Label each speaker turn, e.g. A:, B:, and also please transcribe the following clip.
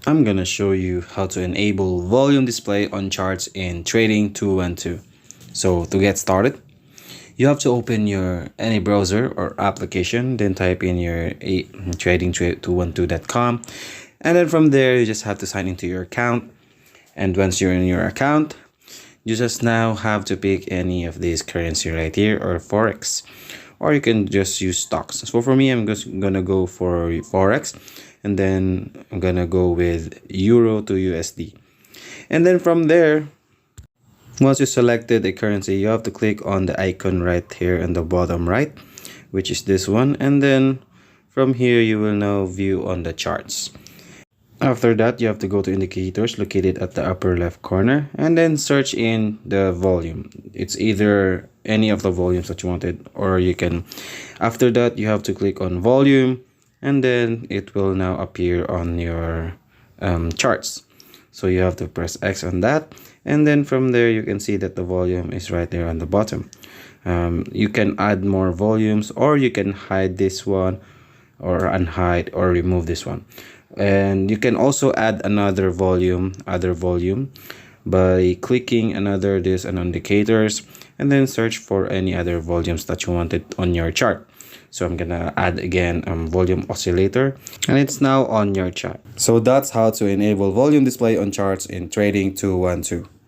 A: I'm gonna show you how to enable volume display on charts in Trading 212. So to get started, you have to open your any browser or application, then type in your trading212.com, and then from there you just have to sign into your account. And once you're in your account, you just now have to pick any of these currency right here or forex, or you can just use stocks. So for me, I'm just gonna go for forex, and then I'm gonna go with euro to USD. And then from there, once you selected a currency, you have to click on the icon right here in the bottom right, which is this one, and then from here you will now view on the charts. After that, you have to go to indicators located at the upper left corner and then search in the volume. It's either any of the volumes that you wanted, or you can, after that, you have to click on volume, and then it will now appear on your charts. So you have to press X on that, and then from there you can see that the volume is right there on the bottom. You can add more volumes, or you can hide this one, or unhide or remove this one. And you can also add another volume, by clicking another this and indicators, and then search for any other volumes that you wanted on your chart. So I'm gonna add again volume oscillator, and it's now on your chart. So that's how to enable volume display on charts in Trading 212.